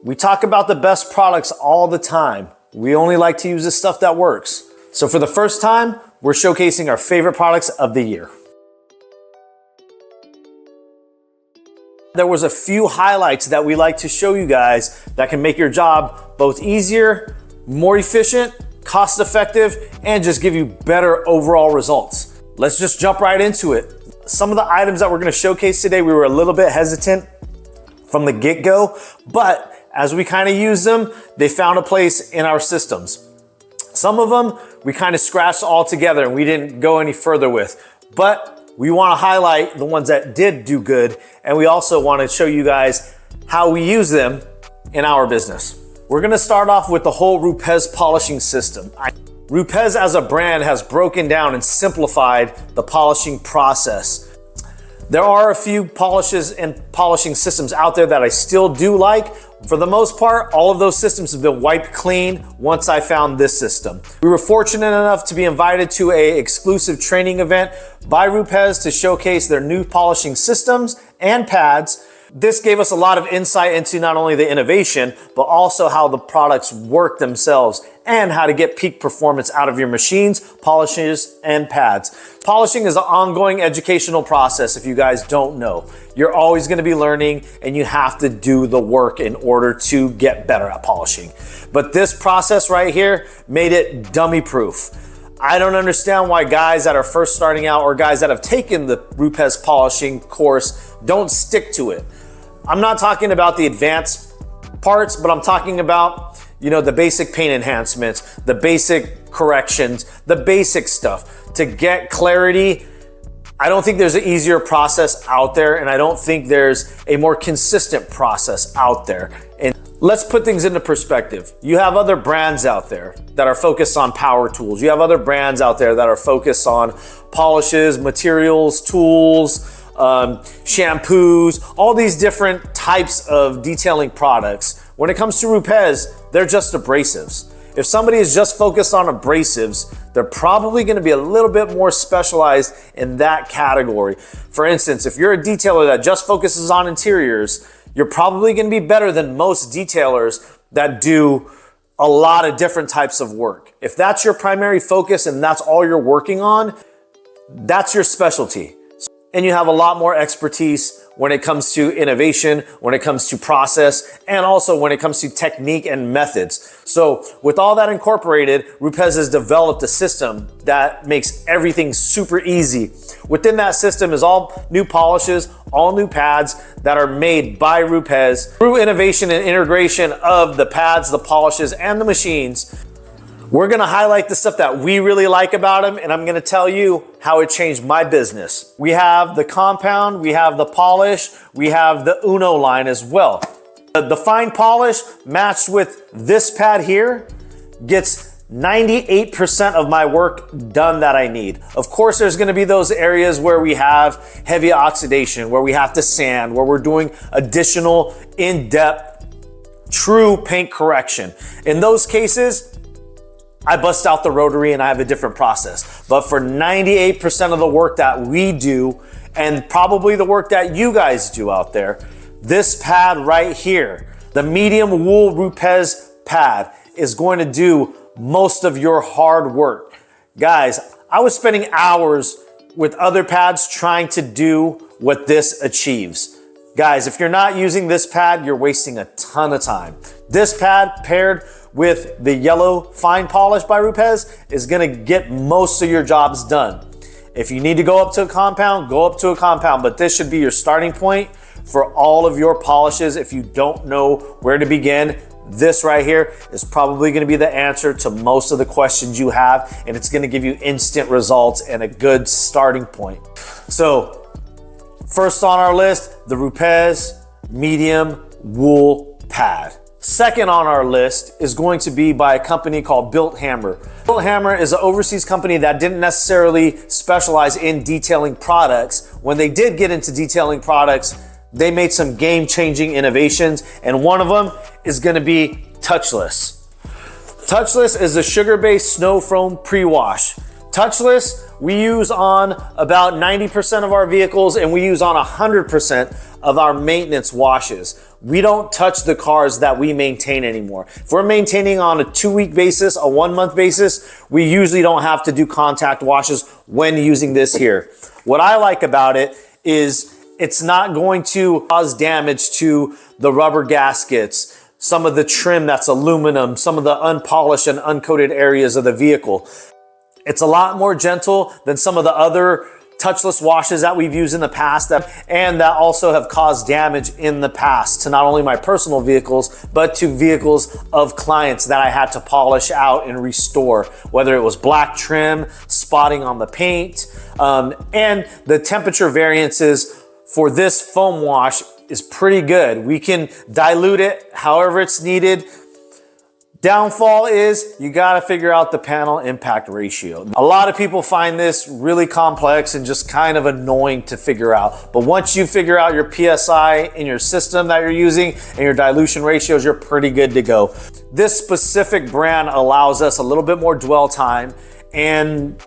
We talk about the best products all the time. We only like to use the stuff that works. So for the first time, we're showcasing our favorite products of the year. There was a few highlights that we like to show you guys that can make your job both easier, more efficient, cost effective, and just give you better overall results. Let's just jump right into it. Some of the items that we're gonna showcase today, we were a little bit hesitant from the get-go, but as we kind of use them, they found a place in our systems. Some of them we kind of scratched all together and we didn't go any further with, but we want to highlight the ones that did do good, and we also want to show you guys how we use them in our business. We're going to start off with the whole RPS polishing system. RPS as a brand has broken down and simplified the polishing process. There are a few polishes and polishing systems out there that I still do like. For the most part, all of those systems have been wiped clean once I found this system. We were fortunate enough to be invited to an exclusive training event by RPS to showcase their new polishing systems and pads. This gave us a lot of insight into not only the innovation, but also how the products work themselves and how to get peak performance out of your machines, polishes, and pads. Polishing is an ongoing educational process if you guys don't know. You're always gonna be learning and you have to do the work in order to get better at polishing. But this process right here made it dummy proof. I don't understand why guys that are first starting out or guys that have taken the RPS polishing course don't stick to it. I'm not talking about the advanced parts, but I'm talking about, you know, the basic paint enhancements, the basic corrections, the basic stuff. To get clarity, I don't think there's an easier process out there, and I don't think there's a more consistent process out there. And let's put things into perspective. You have other brands out there that are focused on power tools. You have other brands out there that are focused on polishes, materials, tools, shampoos, all these different types of detailing products. When it comes to RPS, they're just abrasives. If somebody is just focused on abrasives, they're probably gonna be a little bit more specialized in that category. For instance, if you're a detailer that just focuses on interiors, you're probably gonna be better than most detailers that do a lot of different types of work. If that's your primary focus and that's all you're working on, that's your specialty. And you have a lot more expertise when it comes to innovation, when it comes to process, and also when it comes to technique and methods. So with all that incorporated, RPS has developed a system that makes everything super easy. Within that system is all new polishes, all new pads that are made by RPS. Through innovation and integration of the pads, the polishes, and the machines, we're gonna highlight the stuff that we really like about them, and I'm gonna tell you how it changed my business. We have the compound, we have the polish, we have the Uno line as well. The fine polish matched with this pad here gets 98% of my work done that I need. Of course, there's gonna be those areas where we have heavy oxidation, where we have to sand, where we're doing additional in-depth, true paint correction. In those cases, I bust out the rotary and I have a different process. But for 98% of the work that we do, and probably the work that you guys do out there, this pad right here, the medium wool RPS pad, is going to do most of your hard work. Guys, I was spending hours with other pads trying to do what this achieves. Guys, if you're not using this pad, you're wasting a ton of time. This pad paired with the yellow fine polish by RPS is gonna get most of your jobs done. If you need to go up to a compound, go up to a compound, but this should be your starting point for all of your polishes. If you don't know where to begin, this right here is probably gonna be the answer to most of the questions you have, and it's gonna give you instant results and a good starting point. So, first on our list, the RPS medium wool pad. Second on our list is going to be by a company called Built Hammer. Built Hammer is an overseas company that didn't necessarily specialize in detailing products. When they did get into detailing products, they made some game-changing innovations, and one of them is gonna be Touchless. Touchless is a sugar-based snow foam pre-wash. Touchless we use on about 90% of our vehicles, and we use on 100% of our maintenance washes. we don't touch the cars that we maintain anymore. If we're maintaining on a 2-week basis, a 1-month basis, we usually don't have to do contact washes when using this here. What I like about it is it's not going to cause damage to the rubber gaskets, some of the trim that's aluminum, some of the unpolished and uncoated areas of the vehicle. It's a lot more gentle than some of the other touchless washes that we've used in the past and that also have caused damage in the past to not only my personal vehicles, but to vehicles of clients that I had to polish out and restore, whether it was black trim, spotting on the paint, and the temperature variances for this foam wash is pretty good. We can dilute it however it's needed. Downfall is you gotta figure out the panel impact ratio. A lot of people find this really complex and just kind of annoying to figure out. But once you figure out your PSI in your system that you're using and your dilution ratios, you're pretty good to go. This specific brand allows us a little bit more dwell time, and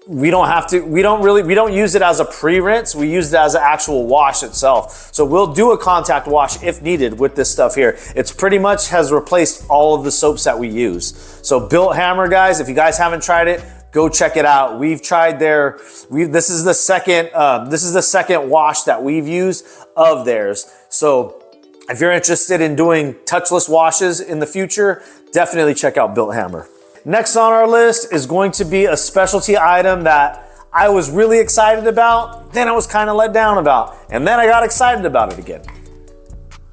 we don't use it as a pre-rinse. We use it as an actual wash itself. So we'll do a contact wash if needed with this stuff here. It's pretty much has replaced all of the soaps that we use. So Built Hammer, guys, if you guys haven't tried it, go check it out. We've tried this is the second wash that we've used of theirs. So if you're interested in doing touchless washes in the future, definitely check out Built Hammer. Next on our list is going to be a specialty item that I was really excited about, then I was kind of let down about, and then I got excited about it again.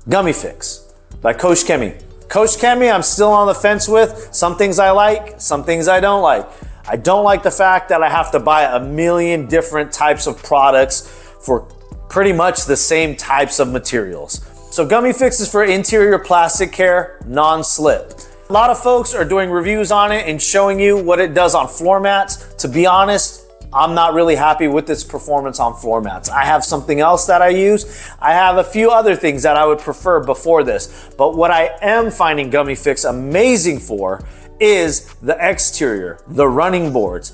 Gummy Fix by Coach Kemi. Coach Kemi, I'm still on the fence with. Some things I like, some things I don't like. I don't like the fact that I have to buy a million different types of products for pretty much the same types of materials. So Gummy Fix is for interior plastic care, non-slip. A lot of folks are doing reviews on it and showing you what it does on floor mats. To be honest, I'm not really happy with its performance on floor mats. I have something else that I use. I have a few other things that I would prefer before this. But what I am finding Gummy Fix amazing for is the exterior, the running boards.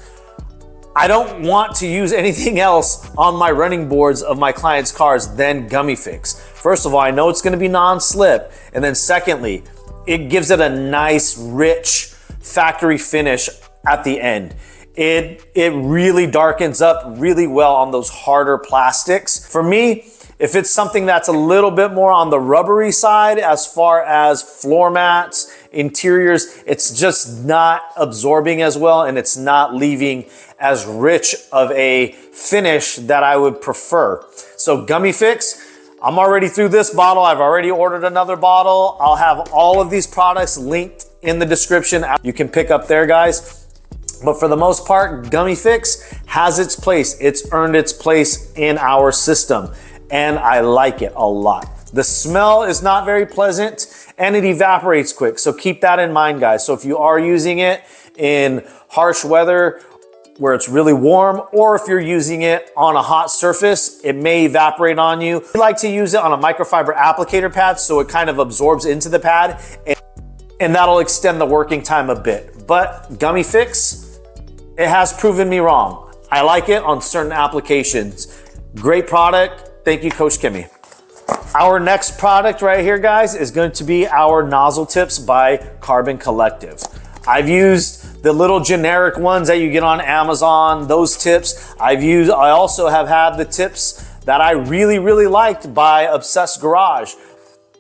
I don't want to use anything else on my running boards of my clients' cars than Gummy Fix. First of all, I know it's gonna be non-slip. And then secondly, it gives it a nice, rich factory finish at the end. It really darkens up really well on those harder plastics. For me, if it's something that's a little bit more on the rubbery side as far as floor mats, interiors, it's just not absorbing as well and it's not leaving as rich of a finish that I would prefer. So Gummy Fix, I'm already through this bottle. I've already ordered another bottle. I'll have all of these products linked in the description. You can pick up there, guys. But for the most part, Gummy Fix has its place. It's earned its place in our system, and I like it a lot. The smell is not very pleasant, and it evaporates quick. So keep that in mind, guys. So if you are using it in harsh weather, where it's really warm, or if you're using it on a hot surface, it may evaporate on you. I like to use it on a microfiber applicator pad so it kind of absorbs into the pad and that'll extend the working time a bit. But Gummy Fix, it has proven me wrong. I like it on certain applications. Great product. Thank you, Coach Kemi. Our next product right here, guys, is going to be our nozzle tips by Carbon Collective. I've used the little generic ones that you get on Amazon, those tips. I also have had the tips that I really, really liked by Obsessed Garage.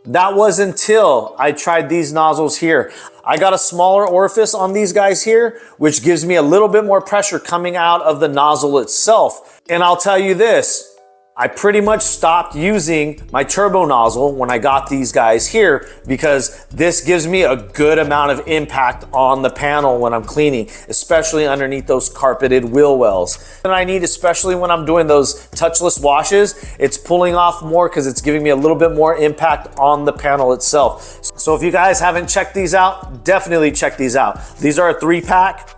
That was until I tried these nozzles here. I got a smaller orifice on these guys here, which gives me a little bit more pressure coming out of the nozzle itself. And I'll tell you this, I pretty much stopped using my turbo nozzle when I got these guys here because this gives me a good amount of impact on the panel when I'm cleaning, especially underneath those carpeted wheel wells. And I need, especially when I'm doing those touchless washes, it's pulling off more because it's giving me a little bit more impact on the panel itself. So if you guys haven't checked these out, definitely check these out. These are a 3-pack.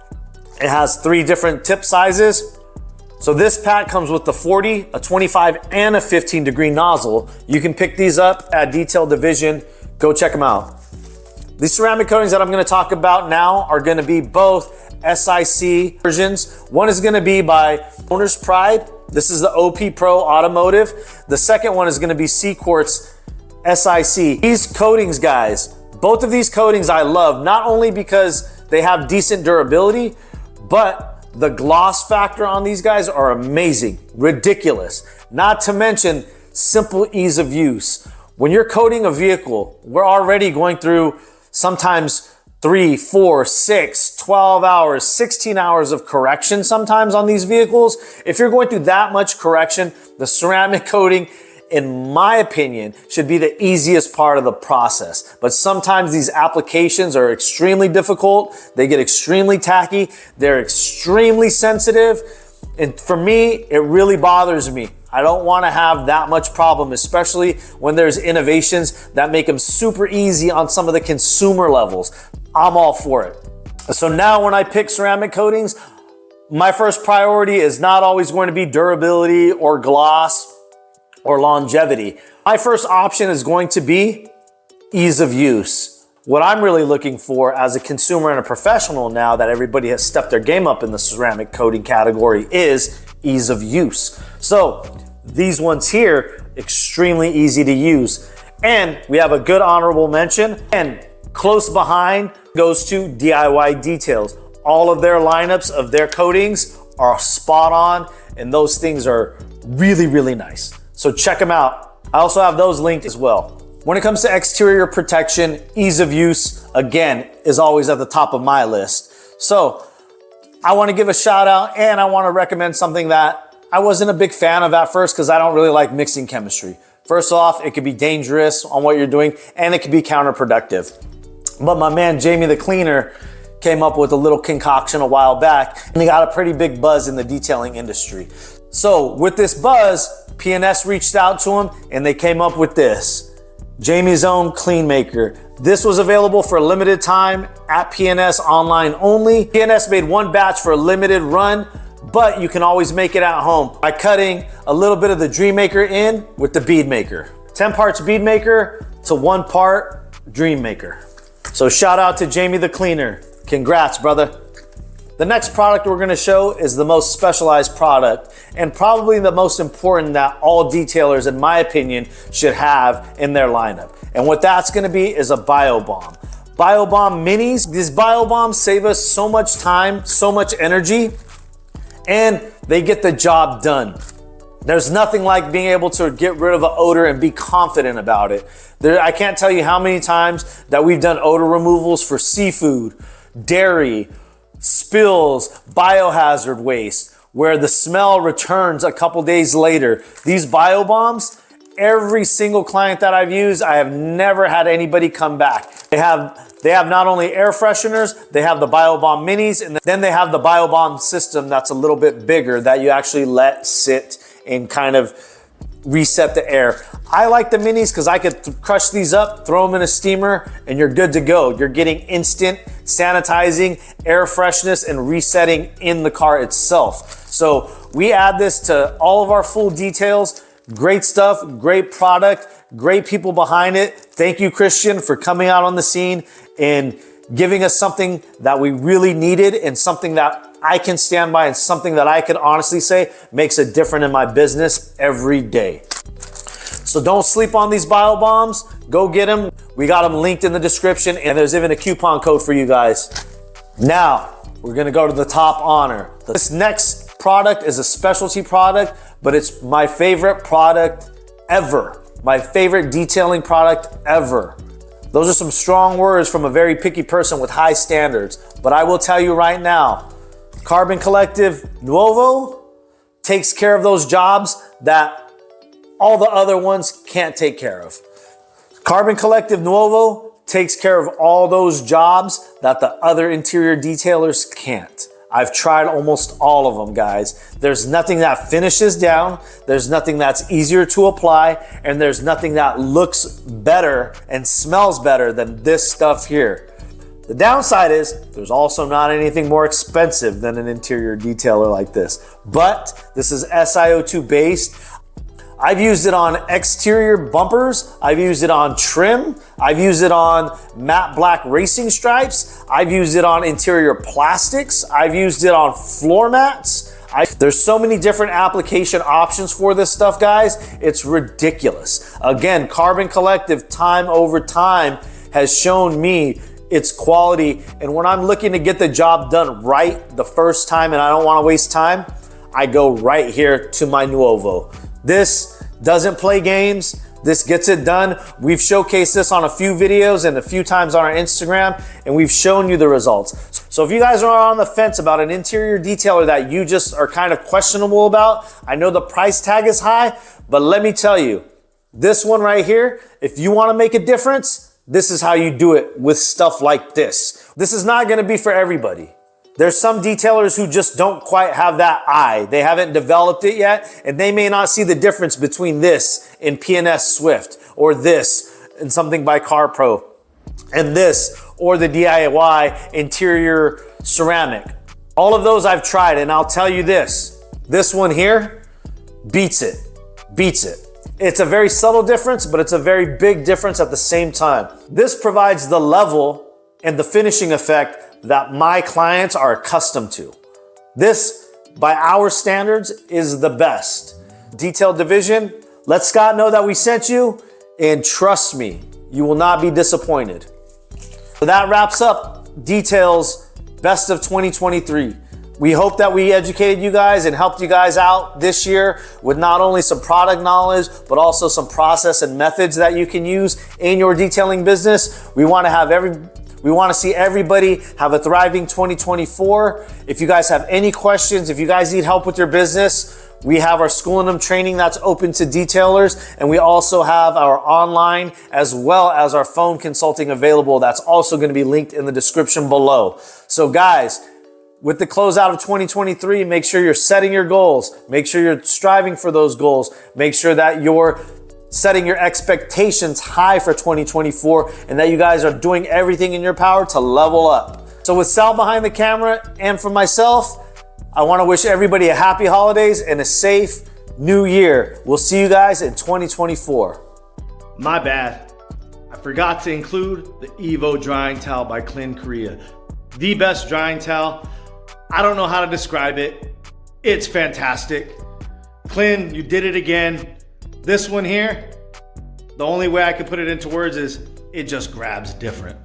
It has 3 different tip sizes. So this pack comes with the 40, a 25, and a 15-degree nozzle. You can pick these up at Detail Division. Go check them out. These ceramic coatings that I'm gonna talk about now are gonna be both SIC versions. One is gonna be by Owner's Pride. This is the OP Pro Automotive. The second one is gonna be C-Quartz SIC. These coatings, guys, both of these coatings I love, not only because they have decent durability, but the gloss factor on these guys are amazing, ridiculous. Not to mention simple ease of use. When you're coating a vehicle, we're already going through sometimes 3, 4, 6, 12 hours, 16 hours of correction sometimes on these vehicles. If you're going through that much correction, the ceramic coating, in my opinion, should be the easiest part of the process. But sometimes these applications are extremely difficult. They get extremely tacky. They're extremely sensitive. And for me, it really bothers me. I don't want to have that much problem, especially when there's innovations that make them super easy on some of the consumer levels. I'm all for it. So now when I pick ceramic coatings, my first priority is not always going to be durability or gloss or longevity. My first option is going to be ease of use. What I'm really looking for as a consumer and a professional now that everybody has stepped their game up in the ceramic coating category is ease of use. So these ones here, extremely easy to use. And we have a good honorable mention, and close behind goes to DIY Details. All of their lineups of their coatings are spot on, and those things are really, really nice. So check them out. I also have those linked as well. When it comes to exterior protection, ease of use, again, is always at the top of my list. So I want to give a shout out, and I want to recommend something that I wasn't a big fan of at first because I don't really like mixing chemistry. First off, it could be dangerous on what you're doing, and it could be counterproductive. But my man, Jamie the Cleaner, came up with a little concoction a while back, and he got a pretty big buzz in the detailing industry. So with this buzz, P&S reached out to him, and they came up with this, Jamie's Own Clean Maker. This was available for a limited time at P&S online only. P&S made one batch for a limited run, but you can always make it at home by cutting a little bit of the Dream Maker in with the Bead Maker. 10 parts Bead Maker to 1 part Dream Maker. So shout out to Jamie the Cleaner. Congrats, brother. The next product we're gonna show is the most specialized product and probably the most important that all detailers, in my opinion, should have in their lineup. And what that's gonna be is a Biob Bomb. Biob Bomb minis. These Biob Bombs save us so much time, so much energy, and they get the job done. There's nothing like being able to get rid of an odor and be confident about it. I can't tell you how many times that we've done odor removals for seafood, dairy, spills, biohazard waste, where the smell returns a couple days later. These Biob Bombs, every single client that I've used, I have never had anybody come back. They have not only air fresheners, they have the Biob Bomb minis, and then they have the Biob Bomb system that's a little bit bigger that you actually let sit and kind of reset the air. I like the minis because I could crush these up, throw them in a steamer, and you're good to go. You're getting instant sanitizing, air freshness, and resetting in the car itself. So we add this to all of our full details. Great stuff, great product, great people behind it. Thank you, Christian, for coming out on the scene and giving us something that we really needed and something that I can stand by and something that I can honestly say makes a difference in my business every day. So don't sleep on these Biob Bombs. Go get them. We got them linked in the description, and there's even a coupon code for you guys. Now, we're gonna go to the top honor. This next product is a specialty product, but it's my favorite product ever. My favorite detailing product ever. Those are some strong words from a very picky person with high standards, but I will tell you right now, Carbon Collective Noovo takes care of those jobs that all the other ones can't take care of. Carbon Collective Noovo takes care of all those jobs that the other interior detailers can't. I've tried almost all of them, guys. There's nothing that finishes down, there's nothing that's easier to apply, and there's nothing that looks better and smells better than this stuff here. The downside is there's also not anything more expensive than an interior detailer like this, but this is SiO2 based. I've used it on exterior bumpers. I've used it on trim. I've used it on matte black racing stripes. I've used it on interior plastics. I've used it on floor mats. There's so many different application options for this stuff, guys. It's ridiculous. Again, Carbon Collective time over time has shown me its quality. And when I'm looking to get the job done right the first time and I don't want to waste time, I go right here to my Noovo. This doesn't play games. This gets it done. We've showcased this on a few videos and a few times on our Instagram, and we've shown you the results. So if you guys are on the fence about an interior detailer that you just are kind of questionable about, I know the price tag is high, but let me tell you, this one right here, if you want to make a difference, this is how you do it with stuff like this. This is not going to be for everybody. There's some detailers who just don't quite have that eye. They haven't developed it yet, and they may not see the difference between this in P&S Swift, or this in something by CarPro, and this or the DIY interior ceramic. All of those I've tried, and I'll tell you this one here beats it. It's a very subtle difference, but it's a very big difference at the same time. This provides the level and the finishing effect that my clients are accustomed to. This, by our standards, is the best. Detail division, let Scott know that we sent you, and trust me, you will not be disappointed. So that wraps up Detail's Best of 2023. We hope that we educated you guys and helped you guys out this year with not only some product knowledge, but also some process and methods that you can use in your detailing business. We want to see everybody have a thriving 2024. If you guys have any questions, if you guys need help with your business, we have our Schooling Them training that's open to detailers, and we also have our online as well as our phone consulting available. That's also going to be linked in the description below. So guys, with the closeout of 2023, make sure you're setting your goals. Make sure you're striving for those goals. Make sure that you're setting your expectations high for 2024 and that you guys are doing everything in your power to level up. So with Sal behind the camera and for myself, I want to wish everybody a happy holidays and a safe new year. We'll see you guys in 2024. My bad. I forgot to include the Evo drying towel by Clin Korea. The best drying towel. I don't know how to describe it. It's fantastic. Clin, you did it again. This one here, the only way I could put it into words is it just grabs different.